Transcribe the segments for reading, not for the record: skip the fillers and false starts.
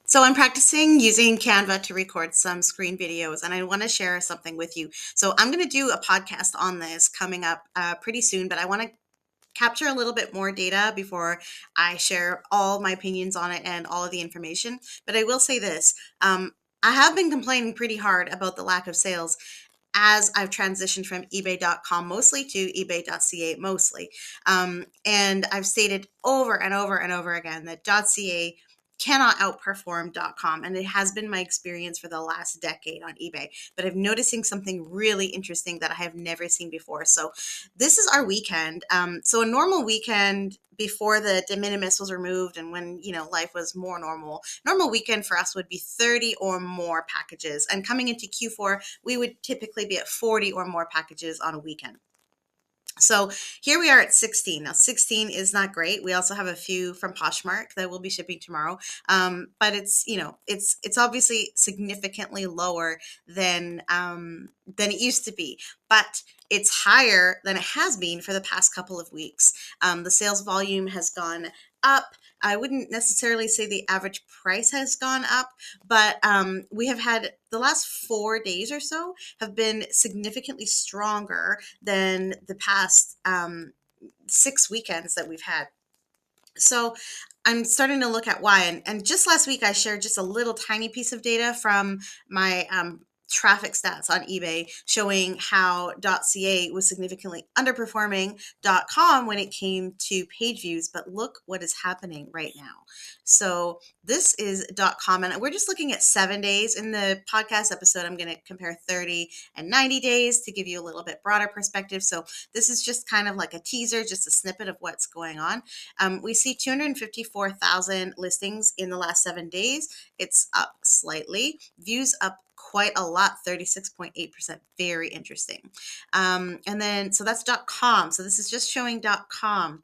So I'm practicing using Canva to record some screen videos, and I want to share something with you. So I'm going to do a podcast on this coming up pretty soon, but I want to capture a little bit more data before I share all my opinions on it and all of the information. But I will say this. I have been complaining pretty hard about the lack of sales as I've transitioned from eBay.com mostly to eBay.ca mostly. And I've stated over and over and over again that .ca cannot outperform .com, and it has been my experience for the last decade on eBay. But I'm noticing something really interesting that I have never seen before. So this is our weekend. So a normal weekend before the de minimis was removed and when life was more normal weekend for us would be 30 or more packages, and coming into Q4 we would typically be at 40 or more packages on a weekend. So here we are at 16. Now 16 is not great. We also have a few from Poshmark that will be shipping tomorrow. But it's obviously significantly lower than it used to be. But it's higher than it has been for the past couple of weeks. The sales volume has gone up. I wouldn't necessarily say the average price has gone up, but we have had the last 4 days or so have been significantly stronger than the past 6 weekends that we've had. So I'm starting to look at why. And just last week, I shared just a little tiny piece of data from my traffic stats on eBay showing how .ca was significantly underperforming .com when it came to page views. But look what is happening right now. So this is .com, and we're just looking at 7 days. In the podcast episode, I'm going to compare 30 and 90 days to give you a little bit broader perspective. So this is just kind of like a teaser, just a snippet of what's going on. We see 254,000 listings in the last 7 days. It's up slightly. Views up quite a lot, 36.8%. Very interesting. And then, so that's .com. So this is just showing .com.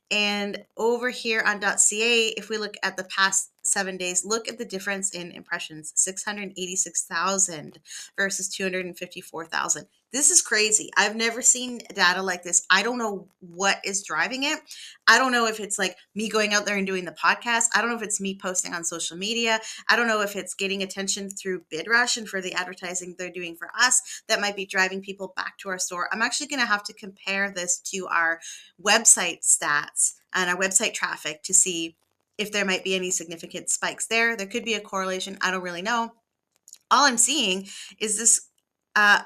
And over here on .ca, if we look at the past 7 days, look at the difference in impressions, 686,000 versus 254,000. This is crazy. I've never seen data like this. I don't know what is driving it. I don't know if it's like me going out there and doing the podcast. I don't know if it's me posting on social media. I don't know if it's getting attention through BidRush and for the advertising they're doing for us that might be driving people back to our store. I'm actually going to have to compare this to our website stats and our website traffic to see if there might be any significant spikes there. There could be a correlation. I don't really know. All I'm seeing is this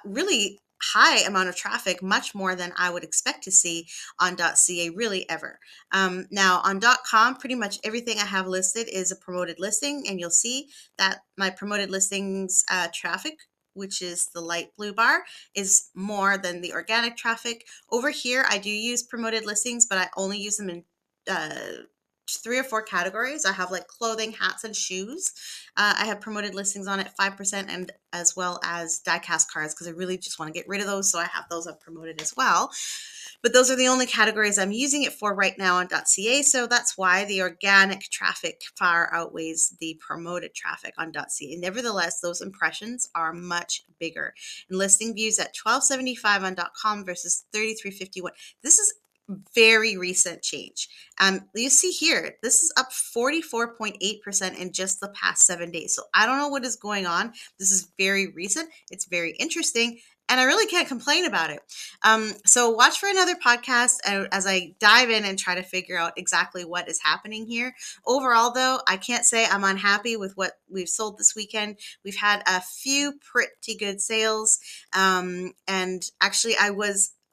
really high amount of traffic, much more than I would expect to see on .ca really ever. Now on .com, pretty much everything I have listed is a promoted listing, and you'll see that my promoted listings traffic, which is the light blue bar, is more than the organic traffic. Over here, I do use promoted listings, but I only use them in 3 or 4 categories. I have like clothing, hats, and shoes. I have promoted listings on it 5%, and as well as die-cast cards, because I really just want to get rid of those. So I have those up promoted as well. But those are the only categories I'm using it for right now on .ca. So that's why the organic traffic far outweighs the promoted traffic on .ca. Nevertheless, those impressions are much bigger. And listing views at 1275 on .com versus 3351. This is very recent change. You see here, this is up 44.8% in just the past 7 days. So I don't know what is going on. This is very recent. It's very interesting, and I really can't complain about it. So watch for another podcast as I dive in and try to figure out exactly what is happening here. Overall, though, I can't say I'm unhappy with what we've sold this weekend. We've had a few pretty good sales, and actually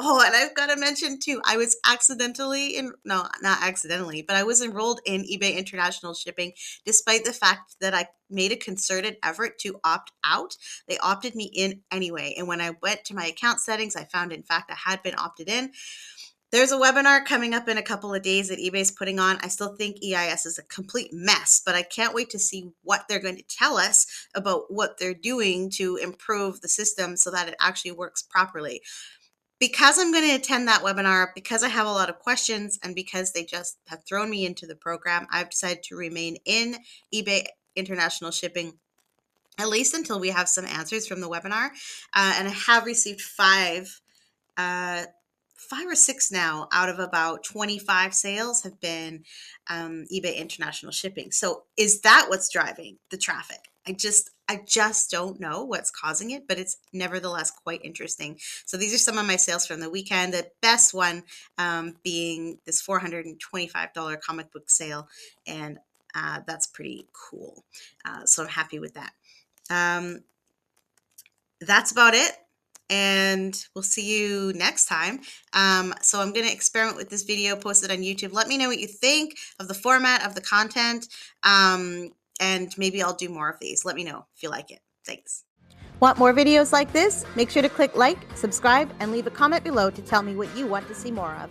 Oh, and I've got to mention too, I was not accidentally, but I was enrolled in eBay International Shipping, despite the fact that I made a concerted effort to opt out. They opted me in anyway. And when I went to my account settings, I found, in fact, I had been opted in. There's a webinar coming up in a couple of days that eBay's putting on. I still think EIS is a complete mess, but I can't wait to see what they're going to tell us about what they're doing to improve the system so that it actually works properly. Because I'm going to attend that webinar, because I have a lot of questions, and because they just have thrown me into the program, I've decided to remain in eBay International Shipping, at least until we have some answers from the webinar. And I have received 5 5 or 6 now out of about 25 sales have been eBay international shipping. So is that what's driving the traffic? I just don't know what's causing it, but it's nevertheless quite interesting. So these are some of my sales from the weekend. The best one being this $425 comic book sale, and that's pretty cool. So I'm happy with that. Um, that's about it. And we'll see you next time. So I'm going to experiment with this video, post it on YouTube. Let me know what you think of the format, of the content, and maybe I'll do more of these. Let me know if you like it. Thanks. Want more videos like this? Make sure to click like, subscribe, and leave a comment below to tell me what you want to see more of.